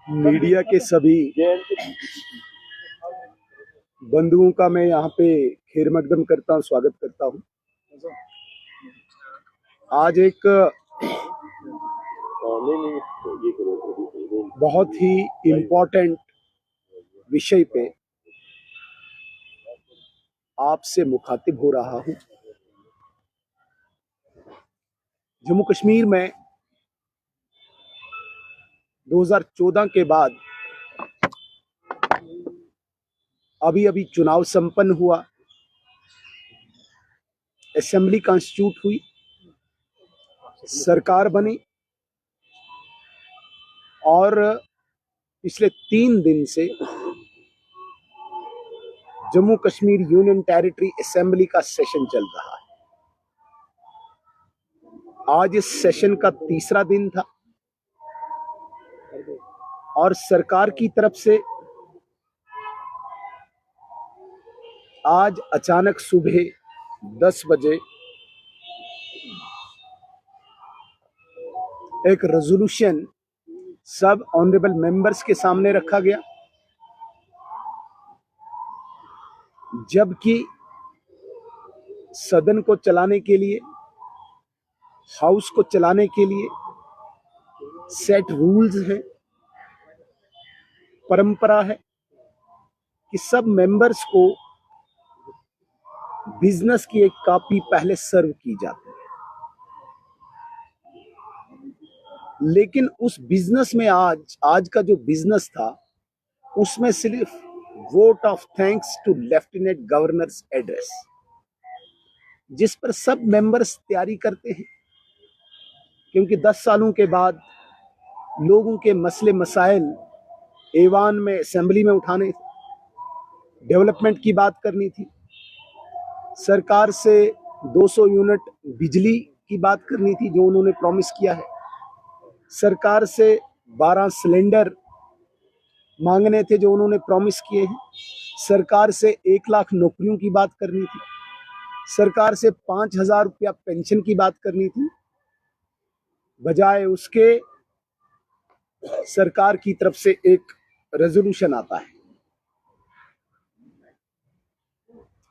Media के सभी बंधुओं का मैं यहाँ पे खैर मकदम करता हूँ, स्वागत करता हूँ। आज एक बहुत ही इम्पोर्टेंट विषय पे आपसे मुखातिब हो रहा हूँ। जम्मू कश्मीर में 2014 के बाद अभी चुनाव संपन्न हुआ, असेंबली कॉन्स्टिट्यूट हुई, सरकार बनी और पिछले 3 दिन से Jammu Kashmir union territory assembly का सेशन चल रहा है। आज इस सेशन का तीसरा दिन था और सरकार की तरफ से आज अचानक सुबह 10 बजे एक रेजोल्यूशन सब ऑनरेबल मेंबर्स के सामने रखा गया, जबकि सदन को चलाने के लिए, हाउस को चलाने के लिए सेट रूल्स हैं, परंपरा है कि सब मेंबर्स को बिजनेस की एक कॉपी पहले सर्व की जाती है। लेकिन उस बिजनेस में आज का जो बिजनेस था उसमें सिर्फ vote of thanks to lieutenant governor's address, जिस पर सब मेंबर्स तैयारी करते हैं, क्योंकि 10 सालों के बाद लोगों के मसले मसाइल ऐवान में, असेंबली में उठाने थे, डेवलपमेंट की बात करनी थी, सरकार से 200 यूनिट बिजली की बात करनी थी जो उन्होंने प्रॉमिस किया है, सरकार से 12 सिलेंडर मांगने थे जो उन्होंने प्रॉमिस किए हैं, सरकार से 1 लाख नौकरियों की बात करनी थी, सरकार से 5,000 रुपया पेंशन की बात करनी थी। बजाय उसके सरकार की तरफ से एक रेजोल्यूशन आता है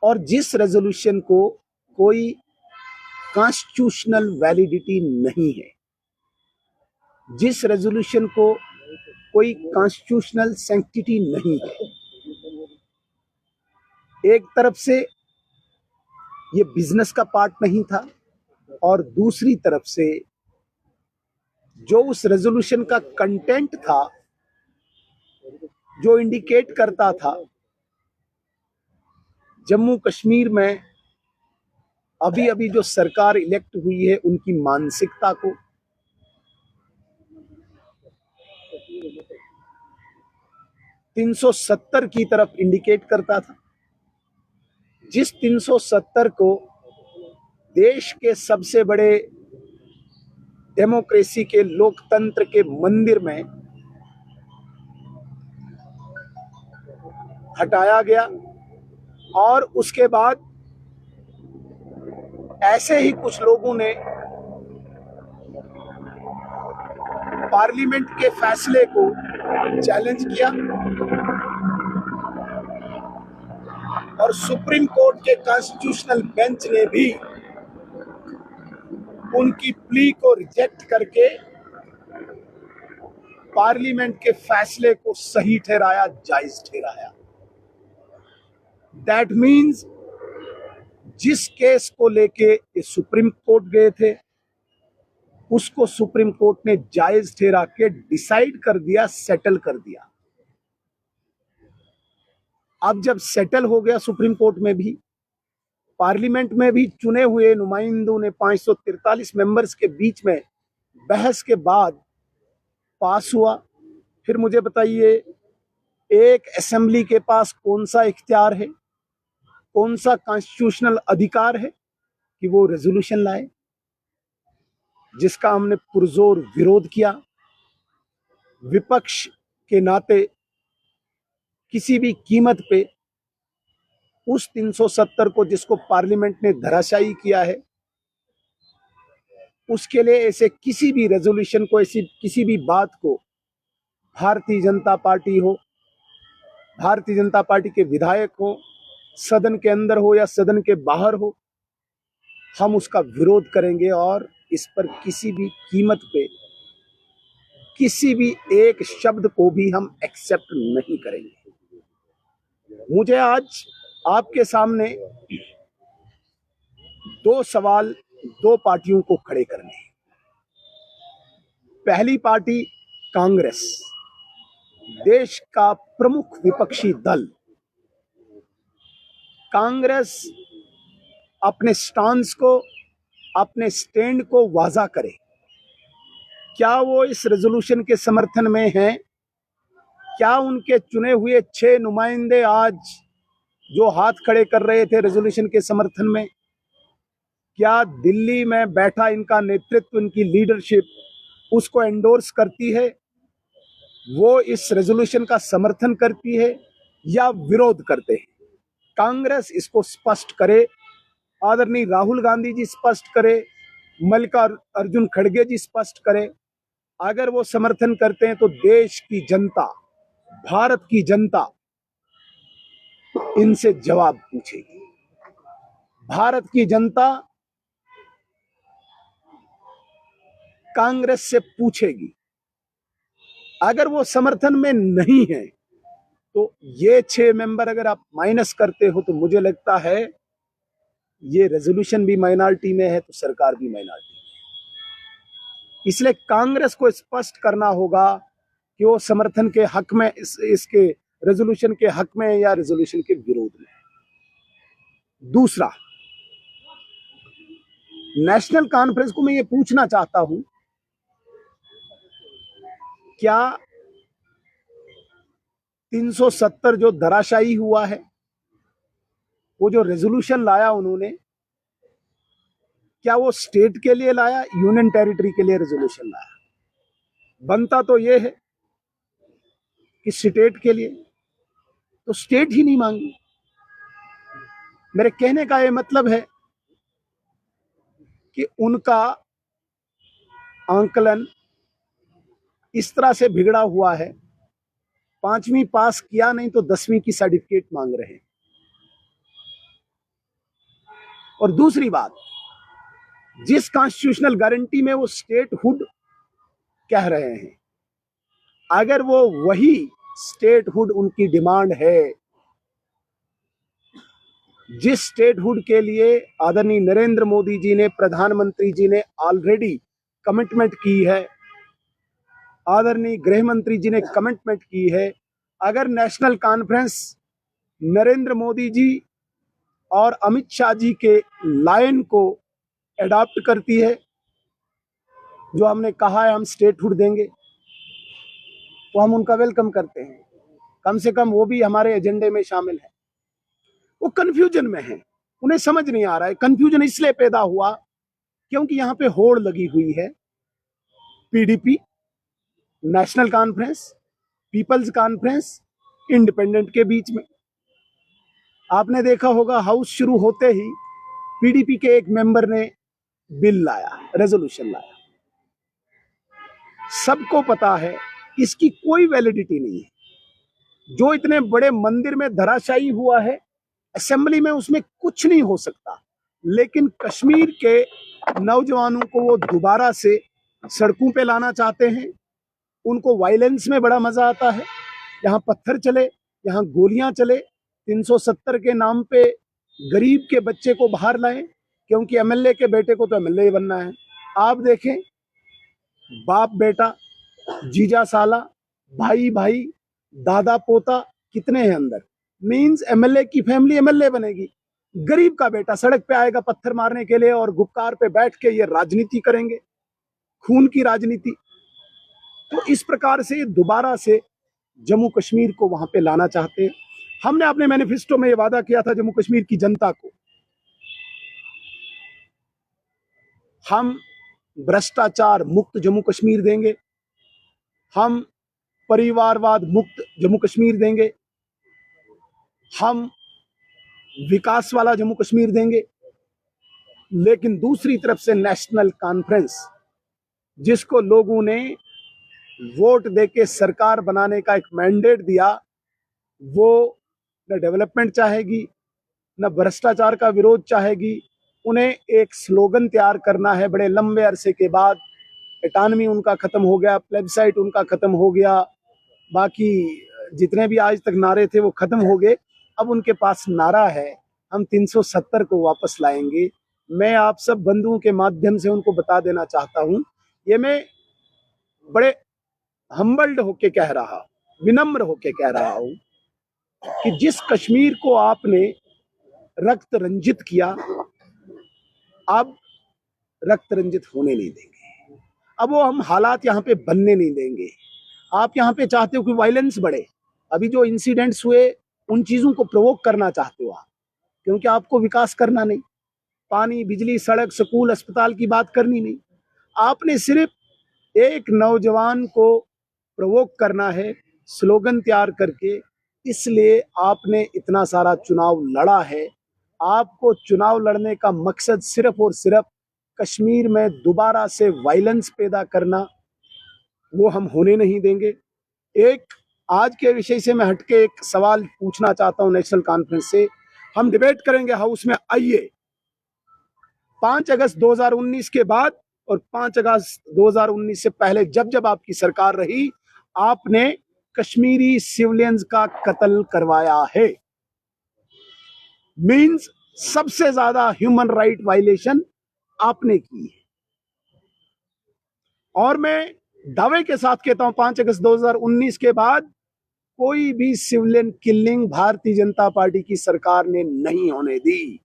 और जिस रेजोल्यूशन को कोई कॉन्स्टिट्यूशनल वैलिडिटी नहीं है, जिस रेजोल्यूशन को कोई कॉन्स्टिट्यूशनल सैंक्टिटी नहीं है, एक तरफ से ये बिजनेस का पार्ट नहीं था और दूसरी तरफ से जो उस रेजोल्यूशन का कंटेंट था, जो इंडिकेट करता था जम्मू कश्मीर में अभी जो सरकार इलेक्ट हुई है उनकी मानसिकता को, $370 की तरफ इंडिकेट करता था, जिस 370 को देश के सबसे बड़े डेमोक्रेसी के, लोकतंत्र के मंदिर में हटाया गया। और उसके बाद ऐसे ही कुछ लोगों ने पार्लियामेंट के फैसले को चैलेंज किया और सुप्रीम कोर्ट के कॉन्स्टिट्यूशनल बेंच ने भी उनकी प्ली को रिजेक्ट करके पार्लियामेंट के फैसले को सही ठहराया, जायज ठहराया। दैट मीन्स जिस केस को लेके ये सुप्रीम कोर्ट गए थे उसको सुप्रीम कोर्ट ने जायज ठहरा के डिसाइड कर दिया, सेटल कर दिया। अब जब सेटल हो गया सुप्रीम कोर्ट में भी, पार्लियामेंट में भी चुने हुए नुमाइंदों ने 543 मेंबर्स के बीच में बहस के बाद पास हुआ। फिर मुझे बताइए, एक असेंबली के पास कौन सा इख्तियार है, कौन सा कॉन्स्टिट्यूशनल अधिकार है कि वो रेजोल्यूशन लाए, जिसका हमने पुरजोर विरोध किया। विपक्ष के नाते किसी भी कीमत पे उस 370 को, जिसको पार्लियामेंट ने धराशायी किया है, उसके लिए ऐसे किसी भी रेजोल्यूशन को, ऐसी किसी भी बात को भारतीय जनता पार्टी हो, भारतीय जनता पार्टी के विधायक हो, सदन के अंदर हो या सदन के बाहर हो, हम उसका विरोध करेंगे और इस पर किसी भी कीमत पे किसी भी एक शब्द को भी हम एक्सेप्ट नहीं करेंगे। मुझे आज आपके सामने दो सवाल दो पार्टियों को खड़े करने हैं। पहली पार्टी कांग्रेस, देश का प्रमुख विपक्षी दल। कांग्रेस अपने स्टांस को, अपने स्टैंड को वाज़ा करे। क्या वो इस रेजोल्यूशन के समर्थन में हैं? क्या उनके चुने हुए 6 नुमाइंदे आज जो हाथ खड़े कर रहे थे रेजोल्यूशन के समर्थन में, क्या दिल्ली में बैठा इनका नेतृत्व, इनकी लीडरशिप उसको एंडोर्स करती है? वो इस रेजोल्यूशन का समर्थन करती है या विरोध करते हैं? कांग्रेस इसको स्पष्ट करे, आदरणीय राहुल गांधी जी स्पष्ट करे, मल्लिकार्जुन खड़गे जी स्पष्ट करे। अगर वो समर्थन करते हैं तो देश की जनता, भारत की जनता इनसे जवाब पूछेगी। भारत की जनता कांग्रेस से पूछेगी। अगर वो समर्थन में नहीं है तो ये 6 मेंबर अगर आप माइनस करते हो तो मुझे लगता है ये रेजोल्यूशन भी माइनॉरिटी में है तो सरकार भी माइनॉरिटी में है। इसलिए कांग्रेस को स्पष्ट करना होगा कि वो समर्थन के हक में, इसके रेजोल्यूशन के हक में या रेजोल्यूशन के विरोध में। दूसरा, नेशनल कॉन्फ्रेंस को मैं ये पूछना चाहता हूं, क्या 370 जो धराशायी हुआ है, वो जो रेजोल्यूशन लाया उन्होंने, क्या वो स्टेट के लिए लाया, यूनियन टेरिटरी के लिए रेजोल्यूशन लाया? बनता तो ये है कि स्टेट के लिए, तो स्टेट ही नहीं मांगी। मेरे कहने का ये मतलब है कि उनका आंकलन इस तरह से बिगड़ा हुआ है, 5वीं पास किया नहीं तो 10वीं की सर्टिफिकेट मांग रहे हैं। और दूसरी बात, जिस कॉन्स्टिट्यूशनल गारंटी में वो स्टेटहुड कह रहे हैं, अगर वो वही स्टेटहुड उनकी डिमांड है, जिस स्टेटहुड के लिए आदरणीय नरेंद्र मोदी जी ने, प्रधानमंत्री जी ने ऑलरेडी कमिटमेंट की है, आदरणीय गृह मंत्री जी ने कमिटमेंट की है, अगर नेशनल कॉन्फ्रेंस नरेंद्र मोदी जी और अमित शाह जी के लाइन को एडॉप्ट करती है, जो हमने कहा है हम स्टेटहुड देंगे, तो हम उनका वेलकम करते हैं। कम से कम वो भी हमारे एजेंडे में शामिल है। वो कंफ्यूजन में है, उन्हें समझ नहीं आ रहा है। कंफ्यूजन इसलिए पैदा हुआ क्योंकि यहाँ पे होड़ लगी हुई है PDP, national conference, people's conference, independent के बीच में। आपने देखा होगा हाउस शुरू होते ही पीडीपी के एक मेंबर ने बिल लाया, रेजोल्यूशन लाया। सबको पता है इसकी कोई वैलिडिटी नहीं है। जो इतने बड़े मंदिर में धराशायी हुआ है, असेंबली में उसमें कुछ नहीं हो सकता, लेकिन कश्मीर के नौजवानों को वो दोबारा से सड़कों पे लाना चाहते हैं। उनको वायलेंस में बड़ा मजा आता है, यहाँ पत्थर चले, यहाँ गोलियां चले, 370 के नाम पे गरीब के बच्चे को बाहर लाएं, क्योंकि एमएलए के बेटे को तो एमएलए बनना है। आप देखें, बाप बेटा, जीजा साला, भाई भाई, दादा पोता कितने हैं अंदर। मींस एमएलए की फैमिली एमएलए बनेगी, गरीब का बेटा सड़क पे आएगा पत्थर मारने के लिए और गुप्कार पे बैठ के ये राजनीति करेंगे, खून की राजनीति। तो इस प्रकार से दोबारा से जम्मू कश्मीर को वहां पे लाना चाहते हैं। हमने अपने मैनिफेस्टो में ये वादा किया था जम्मू कश्मीर की जनता को, हम भ्रष्टाचार मुक्त जम्मू कश्मीर देंगे, हम परिवारवाद मुक्त जम्मू कश्मीर देंगे, हम विकास वाला जम्मू कश्मीर देंगे। लेकिन दूसरी तरफ से नेशनल कॉन्फ्रेंस, जिसको लोगों ने वोट देके सरकार बनाने का एक मैंडेट दिया, वो न डेवलपमेंट चाहेगी, न भ्रष्टाचार का विरोध चाहेगी। उन्हें एक स्लोगन तैयार करना है। बड़े लंबे अरसे के बाद एटानमी उनका खत्म हो गया, प्लेबसाइट उनका खत्म हो गया, बाकी जितने भी आज तक नारे थे वो खत्म हो गए। अब उनके पास नारा है, हम 370 को वापस लाएंगे। मैं आप सब बंधुओं के माध्यम से उनको बता देना चाहता हूं, ये मैं बड़े हम्बल्ड होके कह रहा, विनम्र होके कह रहा हूं कि जिस कश्मीर को आपने रक्त रंजित किया, अब रक्त रंजित होने नहीं देंगे। अब वो हम हालात यहाँ पे बनने नहीं देंगे। आप यहाँ पे चाहते हो कि वायलेंस बढ़े, अभी जो इंसिडेंट्स हुए उन चीजों को प्रोवोक करना चाहते हो आप, क्योंकि आपको विकास करना नहीं, पानी, बिजली, सड़क, स्कूल, अस्पताल की बात करनी नहीं। आपने सिर्फ एक नौजवान को प्रोवोक करना है स्लोगन तैयार करके, इसलिए आपने इतना सारा चुनाव लड़ा है। आपको चुनाव लड़ने का मकसद सिर्फ और सिर्फ कश्मीर में दोबारा से वायलेंस पैदा करना, वो हम होने नहीं देंगे। एक आज के विषय से मैं हटके एक सवाल पूछना चाहता हूं नेशनल कॉन्फ्रेंस से। हम डिबेट करेंगे हाउस में, आइए 5 अगस्त 2019 के बाद और 5 अगस्त 2019 से पहले जब जब आपकी सरकार रही, आपने कश्मीरी सिविलियंस का कत्ल करवाया है। मींस सबसे ज्यादा ह्यूमन राइट वायलेशन आपने की है। और मैं दावे के साथ कहता हूं 5 अगस्त 2019 के बाद कोई भी civilian killing Bharatiya Janata party की सरकार ने नहीं होने दी।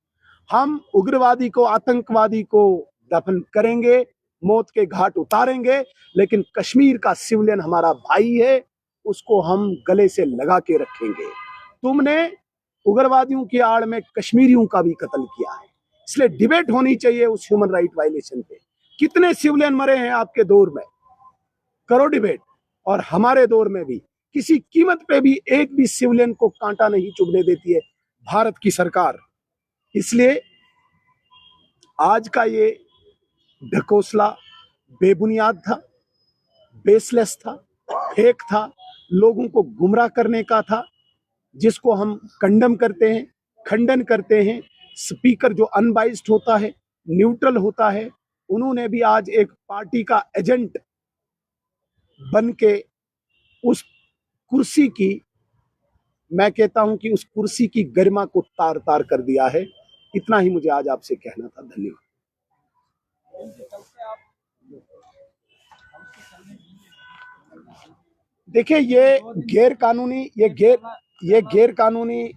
हम उग्रवादी को, आतंकवादी को दफन करेंगे, मौत के घाट उतारेंगे, लेकिन कश्मीर का सिविलियन हमारा भाई है, उसको हम गले से लगा के रखेंगे। तुमने उग्रवादियों की आड़ में कश्मीरियों का भी कत्ल किया है, इसलिए डिबेट होनी चाहिए उस ह्यूमन राइट वायलेशन पे। कितने सिविलियन मरे हैं आपके दौर में, करो डिबेट। और हमारे दौर में भी किसी कीमत पे भी एक भी सिविलियन को कांटा नहीं चुभने देती है भारत की सरकार। इसलिए आज का ये ढकोसला बेबुनियाद था, बेसलेस था, फेक था, लोगों को गुमराह करने का था, जिसको हम कंडम करते हैं, खंडन करते हैं। स्पीकर जो अनबाइस्ड होता है, न्यूट्रल होता है, उन्होंने भी आज एक पार्टी का एजेंट बन के उस कुर्सी की, मैं कहता हूं कि उस कुर्सी की गरिमा को तार तार कर दिया है। इतना ही मुझे आज आपसे कहना था। धन्यवाद। देखिए, ये गैर कानूनी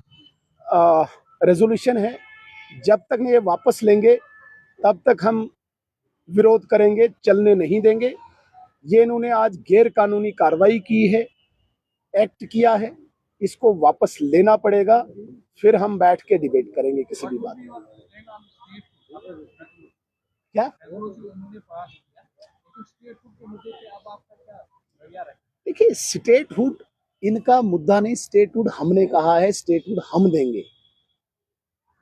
रेजोल्यूशन है। जब तक नहीं ये वापस लेंगे तब तक हम विरोध करेंगे, चलने नहीं देंगे। ये इन्होंने आज गैर कानूनी कार्रवाई की है, एक्ट किया है, इसको वापस लेना पड़ेगा, फिर हम बैठ के डिबेट करेंगे किसी भी बात पर। क्या देखिए, स्टेटहुड इनका मुद्दा नहीं, स्टेटहुड हमने कहा है, स्टेटहुड हम देंगे।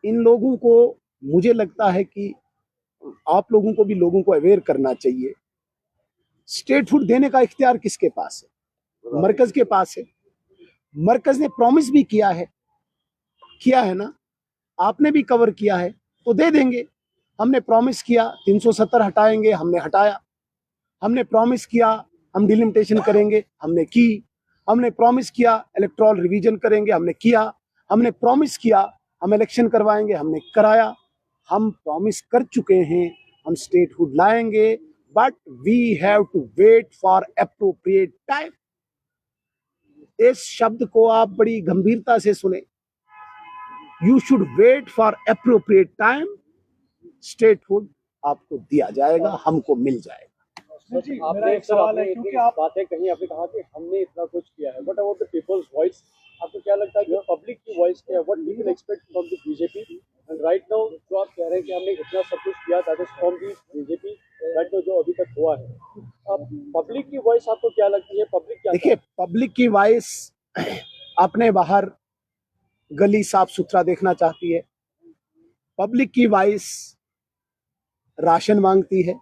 इन लोगों को, मुझे लगता है कि आप लोगों को भी लोगों को अवेयर करना चाहिए। स्टेटहुड देने का इख्तियार किसके पास है? मरकज के पास है। मरकज ने प्रॉमिस भी किया है ना, आपने भी कवर किया है, तो दे देंगे। हमने प्रॉमिस किया 370 हटाएंगे, हमने हटाया। हमने प्रॉमिस किया हम डिलिमिटेशन करेंगे, हमने की। हमने प्रॉमिस किया इलेक्टोरल रिवीजन करेंगे, हमने किया। हमने प्रॉमिस किया हम इलेक्शन करवाएंगे, हमने कराया। हम प्रॉमिस कर चुके हैं, हम स्टेटहुड लाएंगे, but we have to wait for appropriate time. इस शब्द को आप बड़ी गंभीरता से सुने। You should wait for appropriate time. Statehood आपको दिया जाएगा, हमको मिल जाएगा। आपने एक सवाल है, क्योंकि आप बातें कहीं आपने कहा कि हमने इतना कुछ किया है, but about the people's voice, आपको क्या लगता है कि पब्लिक की वॉइस क्या है? What we can expect from the BJP? And right now जो आप कह रहे हैं कि हमने इतना सब कुछ किया, that is from the BJP, right now जो अभी तक हुआ है, अब पब्लिक की वॉइस आपको क्या लगती है? पब्लिक क्या, देखिए, पब्लिक की वॉइस अपने बाहर गली साफ सुथरा देखना चाहती है। पब्लिक की वॉइस राशन मांगती है,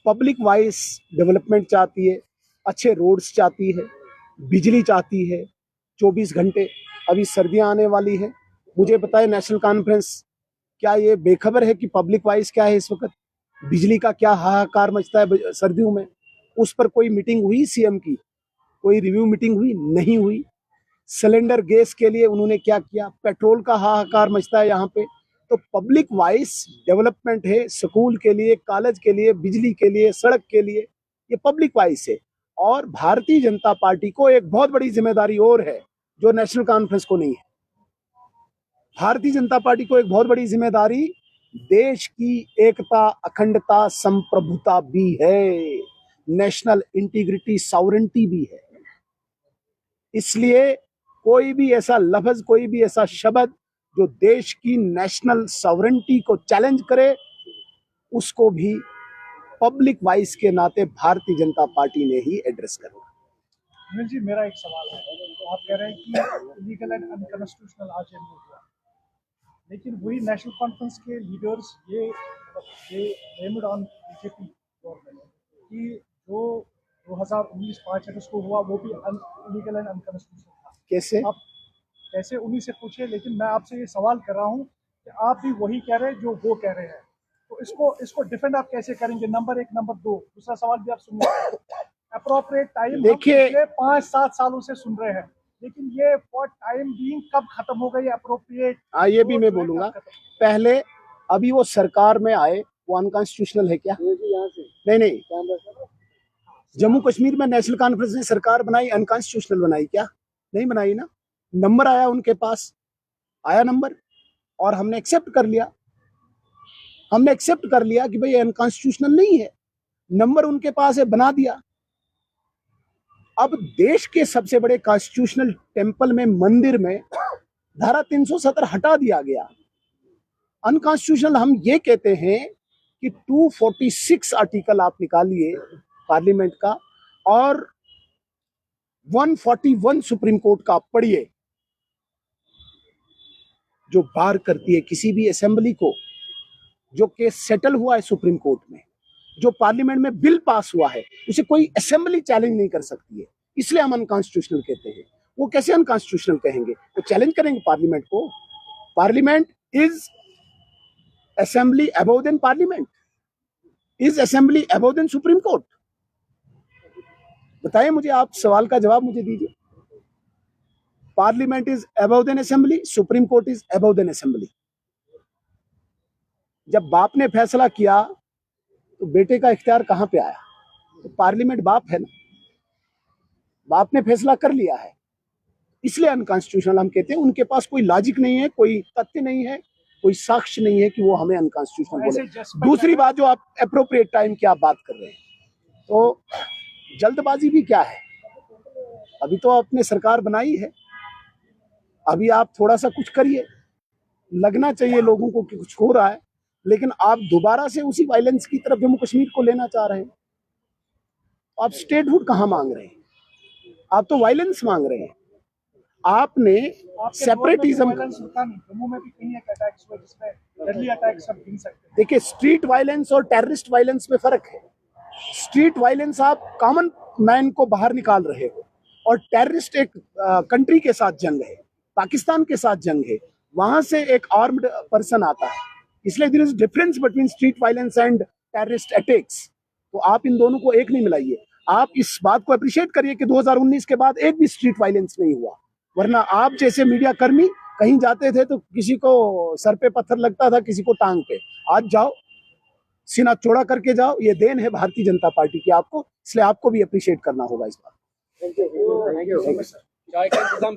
पब्लिक वाइज डेवलपमेंट चाहती है, अच्छे रोड्स चाहती है, बिजली चाहती है 24 घंटे। अभी सर्दियां आने वाली है, मुझे पता है नेशनल कॉन्फ्रेंस क्या ये बेखबर है कि पब्लिक वाइज क्या है इस वक्त, बिजली का क्या हाहाकार मचता है सर्दियों में। उस पर कोई मीटिंग हुई सीएम की, कोई रिव्यू मीटिंग हुई? नहीं हुई। सिलेंडर गैस के लिए उन्होंने क्या किया? पेट्रोल का हाहाकार मचता है यहाँ पे। तो पब्लिक वाइज डेवलपमेंट है, स्कूल के लिए, कॉलेज के लिए, बिजली के लिए, सड़क के लिए, ये पब्लिक वाइज है। और भारतीय जनता पार्टी को एक बहुत बड़ी जिम्मेदारी और है जो नेशनल कॉन्फ्रेंस को नहीं है। भारतीय जनता पार्टी को एक बहुत बड़ी जिम्मेदारी देश की एकता, अखंडता, संप्रभुता भी है, नेशनल इंटीग्रिटी, सॉवरेंटी भी है। इसलिए कोई भी ऐसा लफ्ज, कोई भी ऐसा शब्द जो देश की नेशनल सॉवरेंटी को चैलेंज करे, उसको भी पब्लिक वाइज के नाते भारतीय जनता पार्टी ने ही एड्रेस करना। अनिल जी, मेरा एक सवाल है। तो आप कह रहे हैं कि इलीगल एंड अनकॉन्स्टिट्यूशनल आज एमओयू हुआ, लेकिन वही नेशनल कॉन्फ्रेंस के लीडर्स ये ब्लेम्ड ऑन बीजेपी गवर्नमेंट कि जो 2019 5 अगस्त को हुआ वो भी इलीगल एंड अनकॉन्स्टिट्यूशनल था। कैसे? आप कैसे उन्हीं से पूछे, लेकिन मैं आपसे ये सवाल कर रहा हूँ कि आप भी वही कह रहे हैं जो वो कह रहे हैं, तो इसको डिफेंड आप कैसे करेंगे? नंबर एक। नंबर दो, दूसरा सवाल भी आप सुनिए। अप्रोप्रिएट टाइम देखिए, पिछले 5-7 सालों से सुन रहे हैं, लेकिन ये फॉर टाइम बीइंग कब खत्म हो गई अप्रोप्रिएट? ये भी मैं बोलूंगा। पहले अभी वो सरकार में आए, वो अनकॉन्स्टिट्यूशनल है क्या? नहीं। जम्मू कश्मीर में नेशनल कॉन्फ्रेंस ने सरकार बनाई, अनकॉन्स्टिट्यूशनल बनाई क्या? नहीं बनाई ना। नंबर आया उनके पास, आया नंबर, और हमने एक्सेप्ट कर लिया। हमने एक्सेप्ट कर लिया कि भाई अनकॉन्स्टिट्यूशनल नहीं है, नंबर उनके पास है, बना दिया। अब देश के सबसे बड़े कॉन्स्टिट्यूशनल टेम्पल में, मंदिर में धारा 370 हटा दिया गया। अनकॉन्स्टिट्यूशनल हम ये कहते हैं कि 246 आर्टिकल आप निकालिए पार्लियामेंट का और 141 सुप्रीम कोर्ट का आप पढ़िए, जो बार करती है किसी भी असेंबली को, जो केस सेटल हुआ है सुप्रीम कोर्ट में, जो पार्लियामेंट में बिल पास हुआ है, उसे कोई असेंबली चैलेंज नहीं कर सकती है। इसलिए हम अनकॉन्स्टिट्यूशनल कहते हैं। वो कैसे अनकॉन्स्टिट्यूशनल कहेंगे? तो चैलेंज करेंगे पार्लियामेंट को। Parliament is assembly above than parliament, is assembly above than supreme court. बताइए मुझे, आप सवाल का जवाब मुझे दीजिए। Parliament is above than assembly, supreme court is above than assembly. जब बाप ने फैसला किया तो बेटे का इख्तियार कहां पे आया? तो पार्लियामेंट बाप है ना, बाप ने फैसला कर लिया है, इसलिए अनकॉन्स्टिट्यूशनल हम कहते हैं। उनके पास कोई लॉजिक नहीं है, कोई तथ्य नहीं है, कोई साक्ष्य नहीं है कि वो हमें अनकॉन्स्टिट्यूशनल बोले। दूसरी बात, जो आप अप्रोप्रिएट टाइम की आप बात कर रहे हैं, तो जल्दबाजी भी क्या है? अभी तो आपने सरकार बनाई है, अभी आप थोड़ा सा कुछ करिए। लगना चाहिए लोगों को कि कुछ हो रहा है, लेकिन आप दोबारा से उसी वायलेंस की तरफ जम्मू कश्मीर को लेना चाह रहे हैं। आप स्टेटहुड कहां मांग रहे हैं? आप तो वायलेंस मांग रहे हैं। आपने सेपरेटिज्म, जम्मू में भी कहीं एक अटैक्स हुए जिसमें डेडली अटैक्स सब गिन सकते हैं। देखिए, स्ट्रीट वायलेंस और टेररिस्ट वायलेंस में फर्क है। स्ट्रीट वायलेंस आप कॉमन मैन को बाहर निकाल रहे हो, और टेररिस्ट एक कंट्री के साथ जंग है, पाकिस्तान के साथ जंग है, वहां से एक आर्म्ड पर्सन आता है। इसलिए there is difference between street violence and terrorist attacks. तो आप इन दोनों को एक नहीं मिलाइए। आप इस बात को अप्रिशिएट करिए कि 2019 के बाद एक भी स्ट्रीट वायलेंस नहीं हुआ, वरना आप जैसे मीडिया कर्मी कहीं जाते थे तो किसी को सर पे पत्थर लगता था, किसी को टांग पे। आज जाओ, सीना चौड़ा करके जाओ। ये देन है भारतीय जनता पार्टी की आपको, इसलिए आपको भी अप्रिशिएट करना होगा इस बात। Thank you sir. चाय का इंतजाम